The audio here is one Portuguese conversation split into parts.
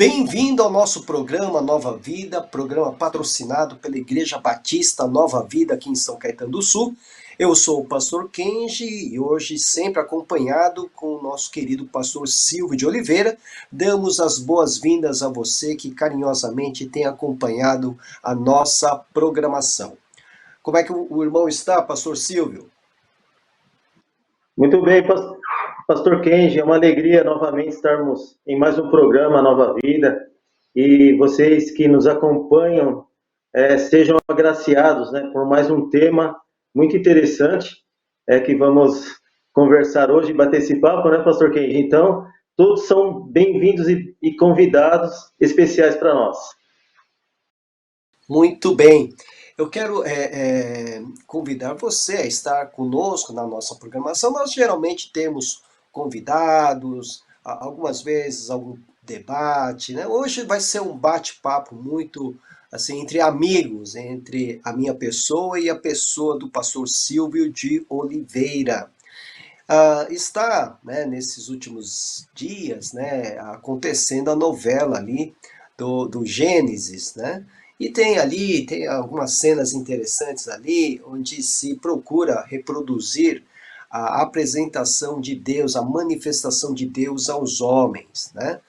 Bem-vindo ao nosso programa Nova Vida, programa patrocinado pela Igreja Batista Nova Vida aqui em São Caetano do Sul. Eu sou o pastor Kenji e hoje, sempre acompanhado com o nosso querido pastor Silvio de Oliveira, damos as boas-vindas a você que carinhosamente tem acompanhado a nossa programação. Como é que o irmão está, pastor Silvio? Muito bem, pastor Kenji, é uma alegria novamente estarmos em mais um programa Nova Vida e vocês que nos acompanham sejam agraciados, né, por mais um tema muito interessante que vamos conversar hoje e bater esse papo, né, pastor Kenji? Então, todos são bem-vindos e convidados especiais para nós. Muito bem. Eu quero convidar você a estar conosco na nossa programação. Nós geralmente temos convidados, algumas vezes algum debate, né? Hoje vai ser um bate-papo muito assim entre amigos, entre a minha pessoa e a pessoa do pastor Silvio de Oliveira. Está, né, nesses últimos dias, né, acontecendo a novela ali do Gênesis, né? E tem algumas cenas interessantes ali, onde se procura reproduzir a apresentação de Deus, a manifestação de Deus aos homens, né?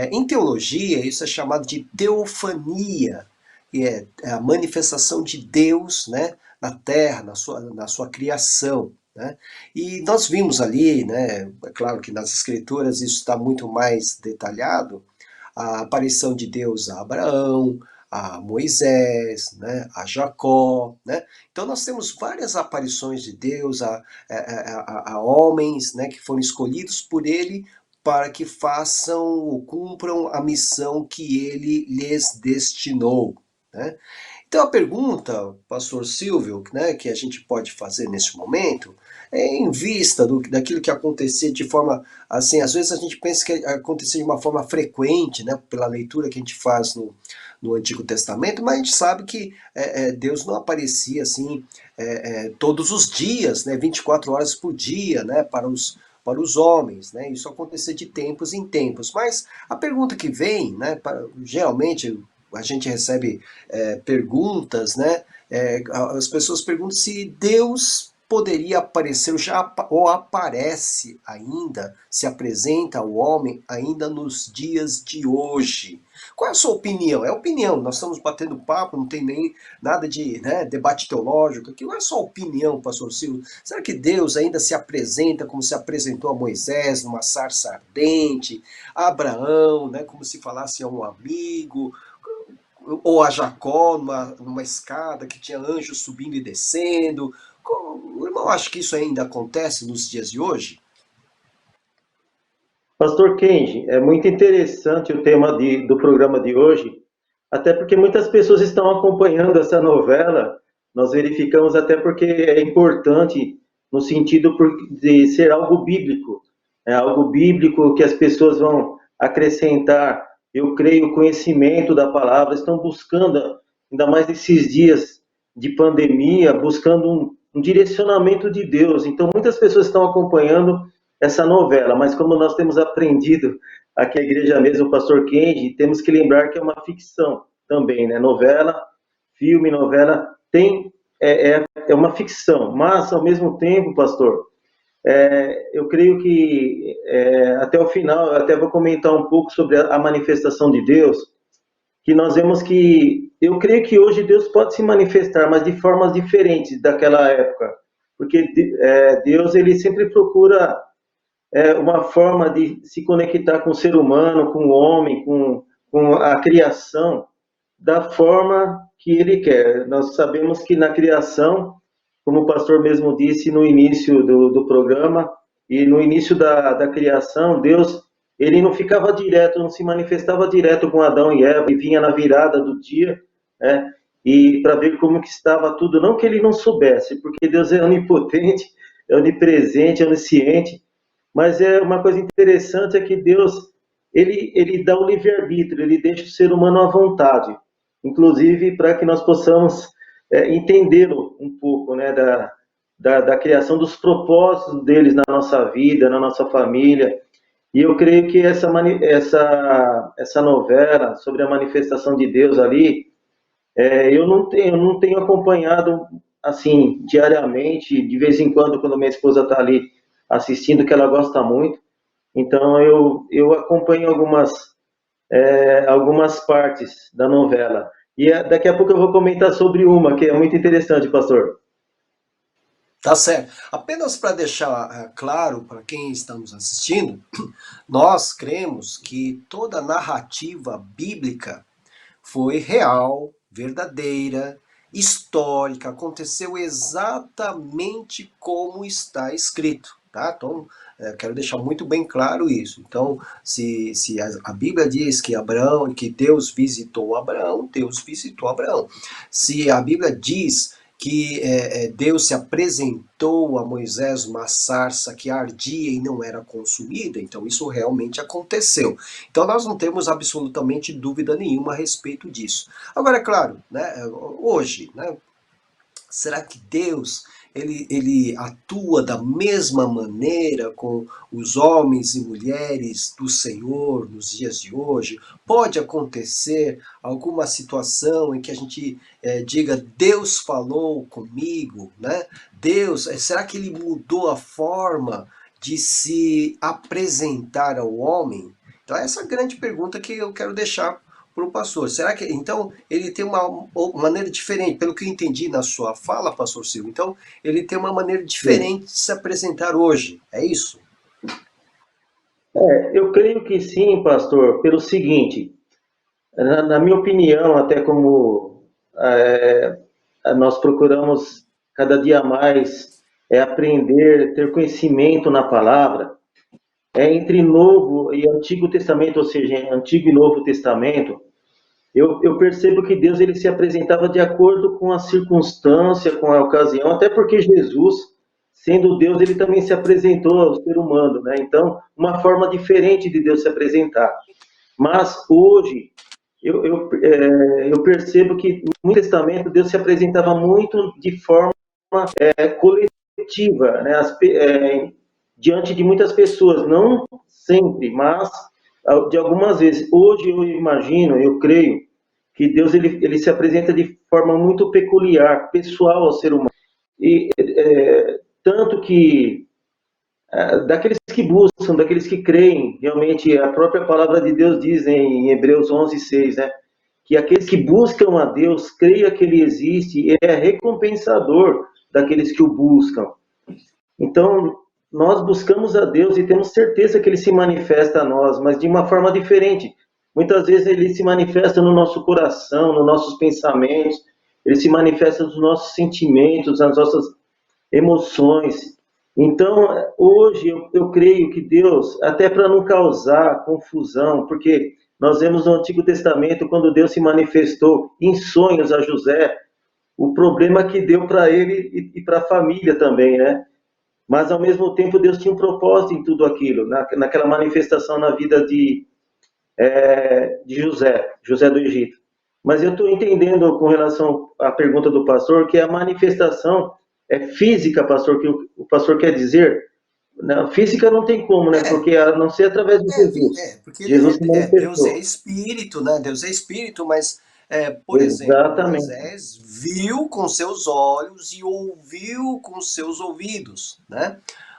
Em teologia, isso é chamado de teofania, que é a manifestação de Deus, né, na terra, na sua criação, né? E nós vimos ali, né, é claro que nas escrituras isso está muito mais detalhado, a aparição de Deus a Abraão, a Moisés, né, a Jacó, né? Então nós temos várias aparições de Deus a homens, né, que foram escolhidos por ele para que façam ou cumpram a missão que ele lhes destinou, né? Então a pergunta, pastor Silvio, né, que a gente pode fazer nesse momento, é em vista daquilo que acontecia de forma, assim, às vezes a gente pensa que acontecia de uma forma frequente, né, pela leitura que a gente faz no Antigo Testamento, mas a gente sabe que Deus não aparecia assim todos os dias, né, 24 horas por dia, né, para os homens, né? Isso acontecia de tempos em tempos. Mas a pergunta que vem, né, geralmente a gente recebe perguntas, né? As pessoas perguntam se Deus poderia aparecer, ou aparece ainda, se apresenta ao homem ainda nos dias de hoje. Qual é a sua opinião? É opinião, nós estamos batendo papo, não tem nem nada de, né, debate teológico aqui. Qual é a sua opinião, pastor Silvio? Será que Deus ainda se apresenta como se apresentou a Moisés numa sarça ardente, a Abraão, né, como se falasse a um amigo, ou a Jacó numa escada que tinha anjos subindo e descendo? O irmão acha que isso ainda acontece nos dias de hoje? Pastor Kenji, é muito interessante o tema do programa de hoje, até porque muitas pessoas estão acompanhando essa novela. Nós verificamos até porque é importante no sentido de ser algo bíblico, é algo bíblico que as pessoas vão acrescentar, eu creio, conhecimento da palavra, estão buscando, ainda mais nesses dias de pandemia, buscando um direcionamento de Deus. Então, muitas pessoas estão acompanhando essa novela, mas como nós temos aprendido aqui a igreja mesmo, o pastor Kenji, temos que lembrar que é uma ficção também, né? Novela, filme, novela, é uma ficção, mas ao mesmo tempo, pastor, eu creio que até o final, eu até vou comentar um pouco sobre a manifestação de Deus, que nós vemos que, eu creio que hoje Deus pode se manifestar, mas de formas diferentes daquela época, porque Deus, ele sempre procura uma forma de se conectar com o ser humano, com o homem, com a criação, da forma que ele quer. Nós sabemos que na criação, como o pastor mesmo disse no início do programa, e no início da criação, Deus, ele não ficava direto, não se manifestava direto com Adão e Eva, e vinha na virada do dia, né, e para ver como que estava tudo, não que ele não soubesse, porque Deus é onipotente, é onipresente, é onisciente, mas é uma coisa interessante é que Deus, ele dá o livre-arbítrio, ele deixa o ser humano à vontade, inclusive para que nós possamos entendê-lo um pouco, né, da criação dos propósitos deles na nossa vida, na nossa família. E eu creio que essa novela sobre a manifestação de Deus ali, eu não tenho acompanhado assim diariamente, de vez em quando minha esposa está ali assistindo, que ela gosta muito. Então eu acompanho algumas partes da novela. E daqui a pouco eu vou comentar sobre uma que é muito interessante, pastor. Tá certo. Apenas para deixar claro para quem está nos assistindo, nós cremos que toda narrativa bíblica foi real, verdadeira, histórica, aconteceu exatamente como está escrito. Tá? Então, quero deixar muito bem claro isso. Então, se a Bíblia diz que Abraão, que Deus visitou Abraão, Deus visitou Abraão. Se a Bíblia diz que Deus se apresentou a Moisés uma sarça que ardia e não era consumida, então isso realmente aconteceu. Então nós não temos absolutamente dúvida nenhuma a respeito disso. Agora, é claro, né, hoje, né, será que Deus ele atua da mesma maneira com os homens e mulheres do Senhor nos dias de hoje? Pode acontecer alguma situação em que a gente diga Deus falou comigo, né? Deus, será que ele mudou a forma de se apresentar ao homem? Então essa é a grande pergunta que eu quero deixar para o pastor. Será que então ele tem uma maneira diferente, pelo que eu entendi na sua fala, pastor Silvio? Então ele tem uma maneira Sim. diferente de se apresentar hoje, é isso? Eu creio que sim, pastor, pelo seguinte, na minha opinião, até como é, nós procuramos cada dia mais aprender, ter conhecimento na palavra, entre Novo e Antigo Testamento, ou seja, Antigo e Novo Testamento, eu percebo que Deus ele se apresentava de acordo com a circunstância, com a ocasião, até porque Jesus, sendo Deus, ele também se apresentou ao ser humano, né? Então, uma forma diferente de Deus se apresentar. Mas hoje, eu percebo que no Testamento Deus se apresentava muito de forma coletiva, né? Diante de muitas pessoas, não sempre, mas de algumas vezes. Hoje eu imagino, eu creio, que Deus ele se apresenta de forma muito peculiar, pessoal ao ser humano. E tanto que daqueles que buscam, daqueles que creem, realmente a própria palavra de Deus diz em Hebreus 11:6, né? Que aqueles que buscam a Deus, creia que Ele existe, e é recompensador daqueles que o buscam. Então, nós buscamos a Deus e temos certeza que Ele se manifesta a nós, mas de uma forma diferente. Muitas vezes Ele se manifesta no nosso coração, nos nossos pensamentos, Ele se manifesta nos nossos sentimentos, nas nossas emoções. Então, hoje eu creio que Deus, até para não causar confusão, porque nós vemos no Antigo Testamento, quando Deus se manifestou em sonhos a José, o problema que deu para ele e para a família também, né? Mas ao mesmo tempo Deus tinha um propósito em tudo aquilo, naquela manifestação na vida de José do Egito. Mas eu estou entendendo com relação à pergunta do pastor que a manifestação é física, pastor, que o pastor quer dizer. Não, física não tem como, né? É, Porque a não ser através de Jesus. porque Jesus se Deus é manifestou. espírito, né? Deus é espírito, mas, por exemplo, Exatamente. Moisés viu com seus olhos e ouviu com seus ouvidos, né?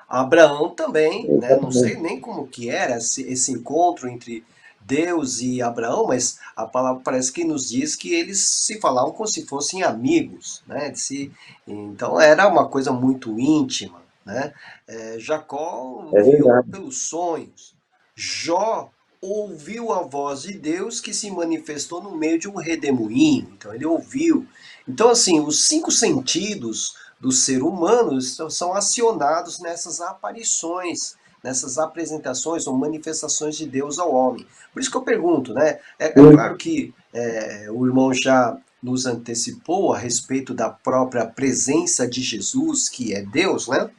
Abraão também, né? Não sei Exatamente. nem como que era esse encontro entre Deus e Abraão, mas a palavra parece que nos diz que eles se falavam como se fossem amigos, né? Então era uma coisa muito íntima, né? Jacó É viu verdade. pelos sonhos. Jó ouviu a voz de Deus que se manifestou no meio de um redemoinho. Então ele ouviu. Então, assim, os cinco sentidos do ser humano são acionados nessas aparições, nessas apresentações ou manifestações de Deus ao homem. Por isso que eu pergunto, né? É Sim, claro que o irmão já nos antecipou a respeito da própria presença de Jesus, que é Deus, né?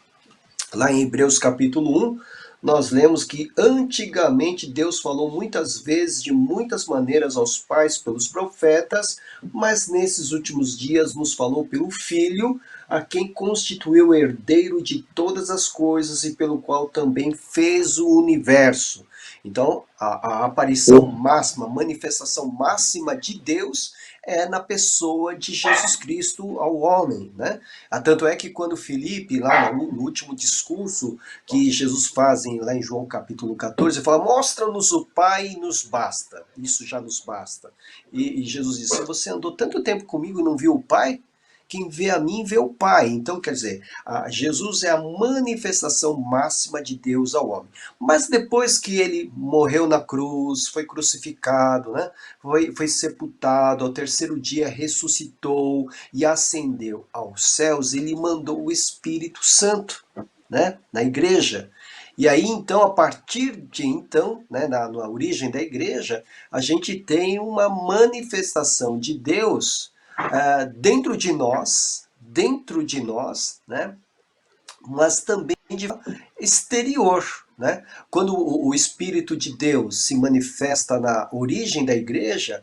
Lá em Hebreus capítulo 1, nós lemos que antigamente Deus falou muitas vezes, de muitas maneiras aos pais pelos profetas, mas nesses últimos dias nos falou pelo Filho, a quem constituiu herdeiro de todas as coisas e pelo qual também fez o universo. Então, a aparição máxima, a manifestação máxima de Deus é na pessoa de Jesus Cristo ao homem, né? Tanto é que quando Filipe, lá no último discurso que Jesus faz lá em João capítulo 14, ele fala, mostra-nos o Pai e nos basta, isso já nos basta. E Jesus disse, se você andou tanto tempo comigo e não viu o Pai, quem vê a mim vê o Pai. Então, quer dizer, Jesus é a manifestação máxima de Deus ao homem. Mas depois que ele morreu na cruz, foi crucificado, né? foi sepultado, ao terceiro dia ressuscitou e ascendeu aos céus, ele mandou o Espírito Santo, né? Na igreja. E aí, então, a partir de então, né, na origem da igreja, a gente tem uma manifestação de Deus dentro de nós, né? Mas também de exterior, né? Quando o Espírito de Deus se manifesta na origem da igreja,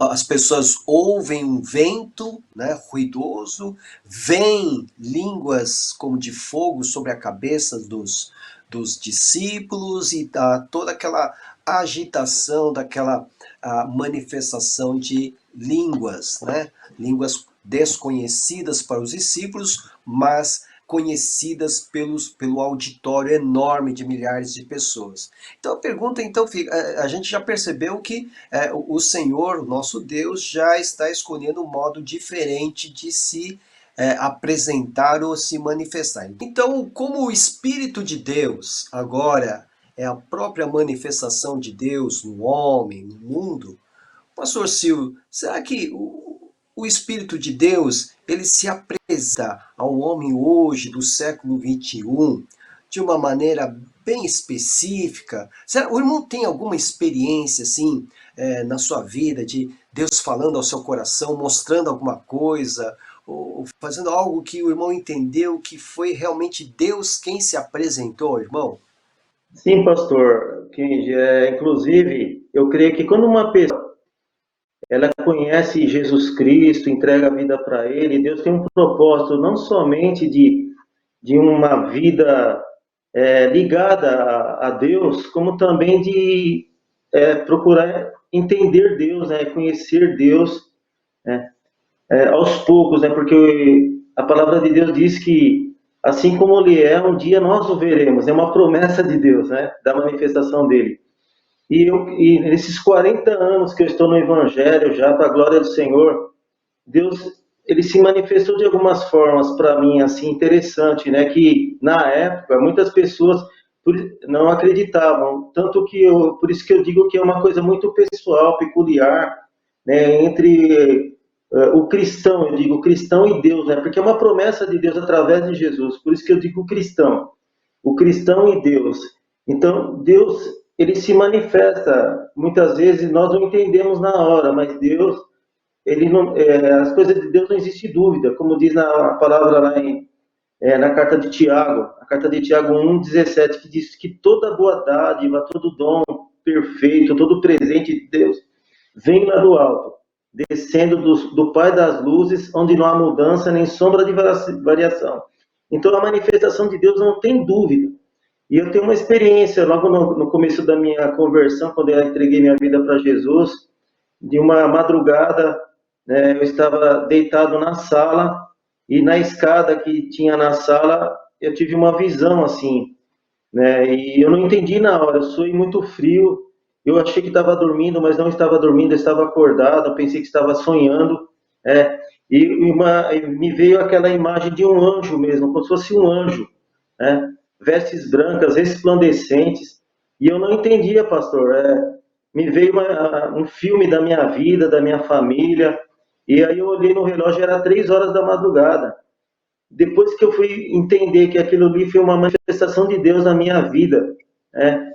as pessoas ouvem um vento, né, ruidoso, veem línguas como de fogo sobre a cabeça dos discípulos e toda aquela agitação, daquela manifestação de línguas, né? Línguas desconhecidas para os discípulos, mas conhecidas pelo auditório enorme de milhares de pessoas. Então a pergunta então fica, a gente já percebeu que o Senhor, nosso Deus, já está escolhendo um modo diferente de se apresentar ou se manifestar. Então, como o Espírito de Deus agora é a própria manifestação de Deus no homem, no mundo, Pastor Silvio, será que o Espírito de Deus ele se apresenta ao homem hoje do século XXI de uma maneira bem específica? Será, o irmão tem alguma experiência assim na sua vida de Deus falando ao seu coração, mostrando alguma coisa, ou fazendo algo que o irmão entendeu que foi realmente Deus quem se apresentou, irmão? Sim, pastor. Inclusive, eu creio que quando uma pessoa ela conhece Jesus Cristo, entrega a vida para Ele, Deus tem um propósito não somente de uma vida ligada a Deus, como também de procurar entender Deus, né, conhecer Deus, né, aos poucos, né, porque a palavra de Deus diz que assim como Ele é, um dia nós o veremos. É uma promessa de Deus, né, da manifestação dele. E nesses 40 anos que eu estou no Evangelho, já para a glória do Senhor, Deus ele se manifestou de algumas formas para mim assim interessante, né? Que na época muitas pessoas não acreditavam, tanto que por isso que eu digo que é uma coisa muito pessoal, peculiar, né? Entre o cristão, eu digo cristão e Deus, né? Porque é uma promessa de Deus através de Jesus. Por isso que eu digo cristão, o cristão e Deus. Então Deus ele se manifesta muitas vezes nós não entendemos na hora, mas Deus ele não, as coisas de Deus não existe dúvida, como diz na palavra lá na carta de Tiago, a carta de Tiago 1,17, que diz que toda boa dádiva, todo dom perfeito, todo presente de Deus vem lá do alto, descendo do Pai das luzes, onde não há mudança nem sombra de variação. Então a manifestação de Deus não tem dúvida. E eu tenho uma experiência, logo no começo da minha conversão, quando eu entreguei minha vida para Jesus, de uma madrugada, né, eu estava deitado na sala e na escada que tinha na sala eu tive uma visão assim, né, e eu não entendi na hora, eu suei muito frio, eu achei que estava dormindo, mas não estava dormindo, eu estava acordado, eu pensei que estava sonhando, e me veio aquela imagem de um anjo mesmo, como se fosse um anjo, né, vestes brancas, resplandecentes, e eu não entendia, pastor, me veio um filme da minha vida, da minha família, e aí eu olhei no relógio, era 3 horas da madrugada. Depois que eu fui entender que aquilo ali foi uma manifestação de Deus na minha vida, né?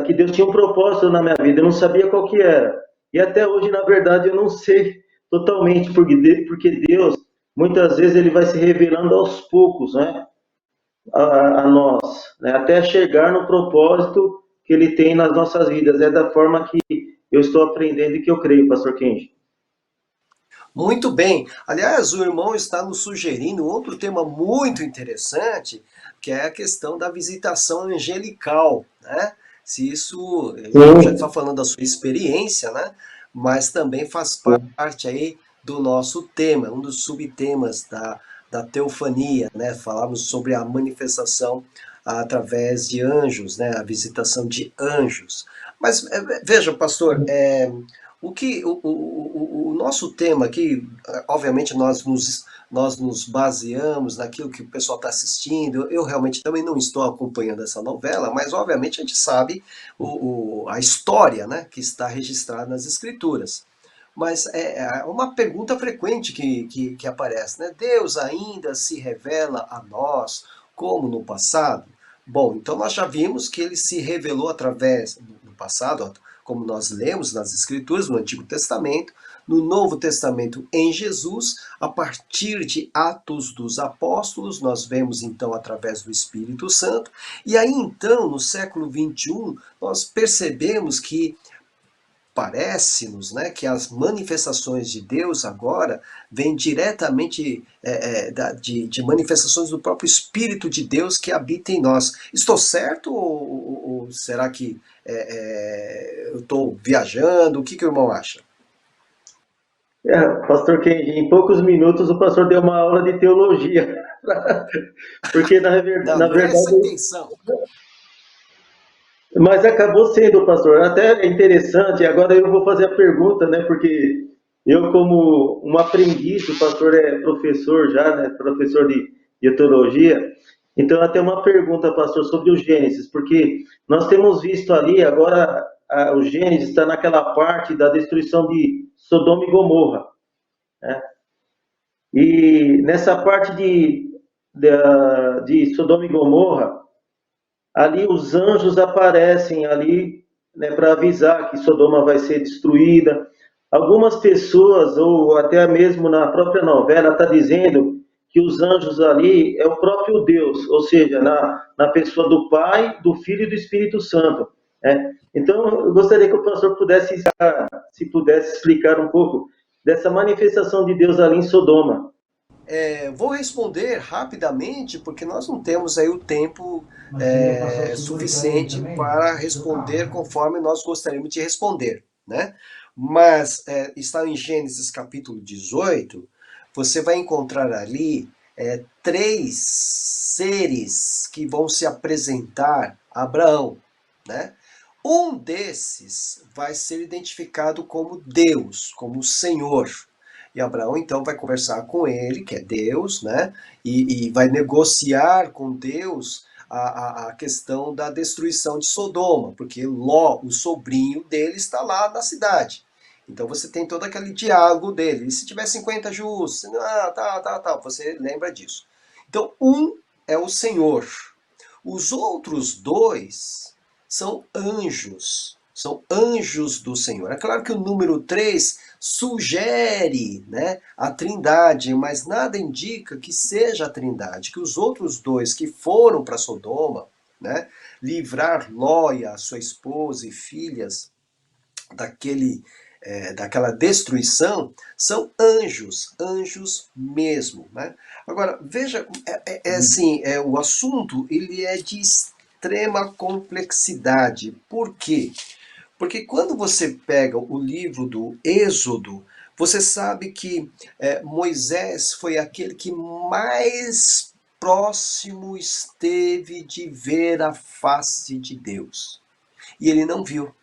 Que Deus tinha um propósito na minha vida, eu não sabia qual que era. E até hoje, na verdade, eu não sei totalmente, porque Deus, muitas vezes, ele vai se revelando aos poucos, né? A nós, né? Até chegar no propósito que ele tem nas nossas vidas. É da forma que eu estou aprendendo e que eu creio, pastor Kenji. Muito bem. Aliás, o irmão está nos sugerindo outro tema muito interessante, que é a questão da visitação angelical, né? Se isso, o irmão já está Sim, falando da sua experiência, né? Mas também faz sim. parte aí do nosso tema, um dos subtemas da teofania, né? Falamos sobre a manifestação através de anjos, né? A visitação de anjos. Mas veja, pastor, o nosso tema aqui, obviamente nós nos baseamos naquilo que o pessoal está assistindo. Eu realmente também não estou acompanhando essa novela, mas obviamente a gente sabe a história, né, que está registrada nas escrituras. Mas é uma pergunta frequente que aparece, né? Deus ainda se revela a nós como no passado? Bom, então nós já vimos que ele se revelou através, no passado, como nós lemos nas Escrituras, no Antigo Testamento, no Novo Testamento em Jesus, a partir de Atos dos Apóstolos, nós vemos então através do Espírito Santo, e aí então, no século XXI, nós percebemos que parece-nos, né, que as manifestações de Deus agora vêm diretamente de manifestações do próprio Espírito de Deus que habita em nós. Estou certo ou será que eu estou viajando? O que o irmão acha? Pastor Kenji, em poucos minutos o pastor deu uma aula de teologia, porque Não, na não é essa a verdade, intenção. mas acabou sendo, pastor. Até é interessante, agora eu vou fazer a pergunta, né? Porque eu, como um aprendiz, o pastor é professor já, né? Professor de teologia. Então, até uma pergunta, pastor, sobre o Gênesis, porque nós temos visto ali, agora, o Gênesis está naquela parte da destruição de Sodoma e Gomorra, né? E nessa parte de Sodoma e Gomorra, ali os anjos aparecem ali, né, para avisar que Sodoma vai ser destruída. Algumas pessoas, ou até mesmo na própria novela, está dizendo que os anjos ali é o próprio Deus, ou seja, na pessoa do Pai, do Filho e do Espírito Santo. Né? Então, eu gostaria que o pastor pudesse, se pudesse explicar um pouco dessa manifestação de Deus ali em Sodoma. Vou responder rapidamente, porque nós não temos aí o tempo suficiente para responder conforme nós gostaríamos de responder, né? Mas está em Gênesis capítulo 18, você vai encontrar ali três seres que vão se apresentar a Abraão, né? Um desses vai ser identificado como Deus, como o Senhor. E Abraão então vai conversar com ele, que é Deus, né? E vai negociar com Deus a questão da destruição de Sodoma, porque Ló, o sobrinho dele, está lá na cidade. Então você tem todo aquele diálogo dele. E se tiver 50 justos, você lembra disso. Então, um é o Senhor. Os outros dois são anjos do Senhor. É claro que o número 3 sugere, né, a Trindade, mas nada indica que seja a Trindade, que os outros dois que foram para Sodoma, né, livrar Ló e a sua esposa e filhas daquela destruição, são anjos, anjos mesmo, né? Agora veja, assim, o assunto ele é de extrema complexidade. Por quê? Porque quando você pega o livro do Êxodo, você sabe que Moisés foi aquele que mais próximo esteve de ver a face de Deus. E ele não viu.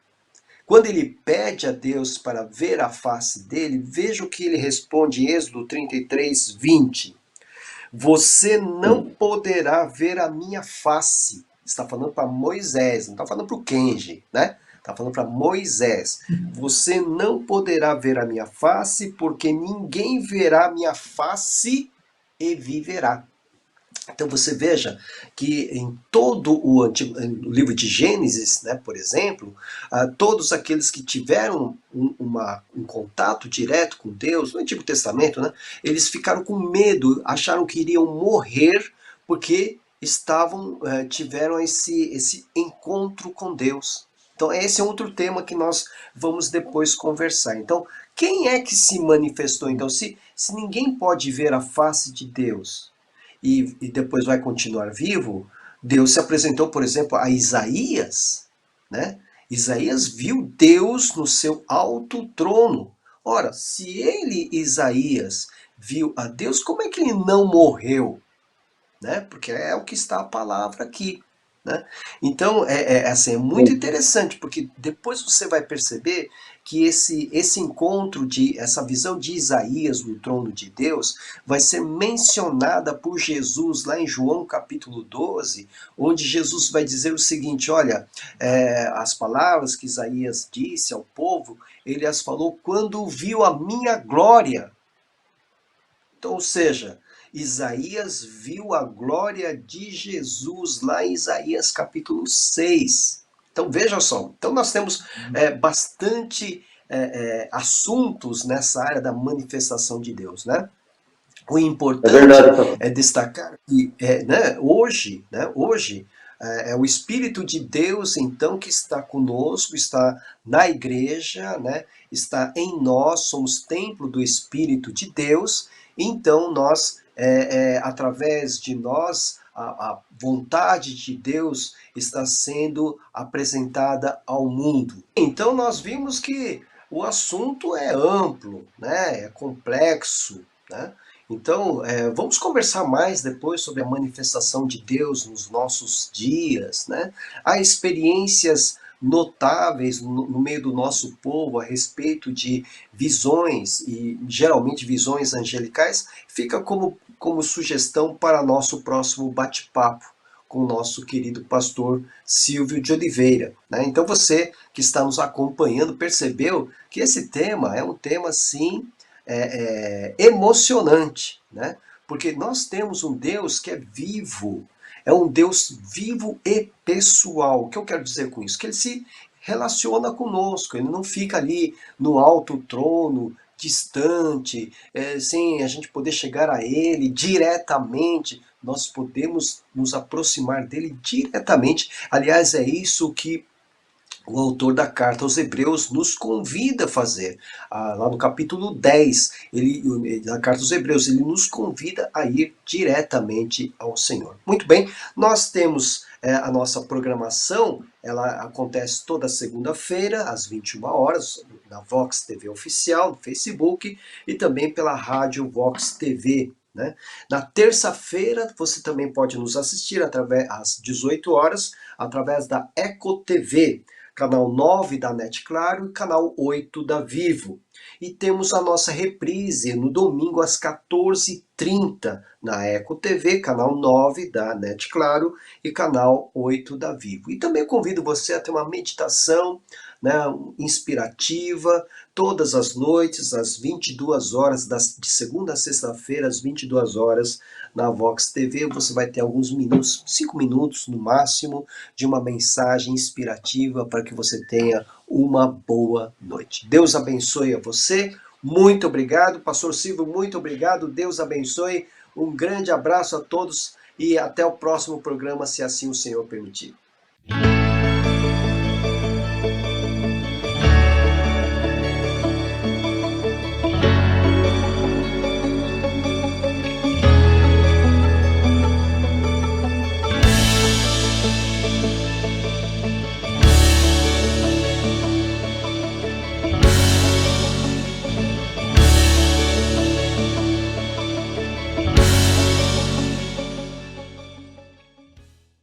Quando ele pede a Deus para ver a face dele, veja o que ele responde em Êxodo 33, 20. Você não Sim. poderá ver a minha face. Está falando para Moisés, não está falando para o Kenji, né? Está falando para Moisés. Você não poderá ver a minha face, porque ninguém verá a minha face e viverá. Então você veja que em todo o livro de Gênesis, né, por exemplo, todos aqueles que tiveram um contato direto com Deus, no Antigo Testamento, né, eles ficaram com medo, acharam que iriam morrer porque tiveram esse encontro com Deus. Então esse é outro tema que nós vamos depois conversar. Então Quem é que se manifestou então? Se ninguém pode ver a face de Deus e depois vai continuar vivo, Deus se apresentou, por exemplo, a Isaías, né? Isaías viu Deus no seu alto trono. Ora, se ele, Isaías, viu a Deus, como é que ele não morreu? Né? Porque é o que está a palavra aqui. Né? Então, assim, é muito interessante, porque depois você vai perceber que esse encontro, essa visão de Isaías no trono de Deus, vai ser mencionada por Jesus lá em João capítulo 12, onde Jesus vai dizer o seguinte: olha, as palavras que Isaías disse ao povo, ele as falou quando viu a minha glória. Então, ou seja, Isaías viu a glória de Jesus lá em Isaías capítulo 6. Então veja só, então nós temos bastante assuntos nessa área da manifestação de Deus, né? O É importante verdade, pastor. é destacar que hoje é o Espírito de Deus então que está conosco, está na igreja, né? Está em nós, somos templo do Espírito de Deus. Então nós, através de nós, a vontade de Deus está sendo apresentada ao mundo. Então nós vimos que o assunto é amplo, né? É complexo, né? Então, vamos conversar mais depois sobre a manifestação de Deus nos nossos dias, né? Há experiências notáveis no meio do nosso povo a respeito de visões, e geralmente visões angelicais, fica como sugestão para nosso próximo bate-papo com o nosso querido pastor Silvio de Oliveira. Né? Então você que está nos acompanhando percebeu que esse tema é um tema, sim, emocionante, né? Porque nós temos um Deus que é vivo, é um Deus vivo e pessoal. O que eu quero dizer com isso? Que ele se relaciona conosco, ele não fica ali no alto trono, distante, sem a gente poder chegar a ele diretamente. Nós podemos nos aproximar dele diretamente. Aliás, é isso que o autor da carta aos Hebreus nos convida a fazer. Lá no capítulo 10, na carta aos Hebreus, ele nos convida a ir diretamente ao Senhor. Muito bem, nós temos a nossa programação, ela acontece toda segunda-feira, às 21 horas, na Vox TV Oficial, no Facebook, e também pela Rádio Vox TV. Né? Na terça-feira, você também pode nos assistir às 18 horas, através da Eco TV, canal 9 da NET Claro e canal 8 da Vivo. E temos a nossa reprise no domingo às 14h30 na Eco TV, canal 9 da NET Claro e canal 8 da Vivo. E também convido você a ter uma meditação, né, inspirativa, todas as noites, às 22 horas, de segunda a sexta-feira, às 22 horas, na Vox TV. Você vai ter alguns minutos, 5 minutos no máximo, de uma mensagem inspirativa para que você tenha uma boa noite. Deus abençoe a você. Muito obrigado, pastor Silvio, muito obrigado. Deus abençoe. Um grande abraço a todos e até o próximo programa, se assim o Senhor permitir.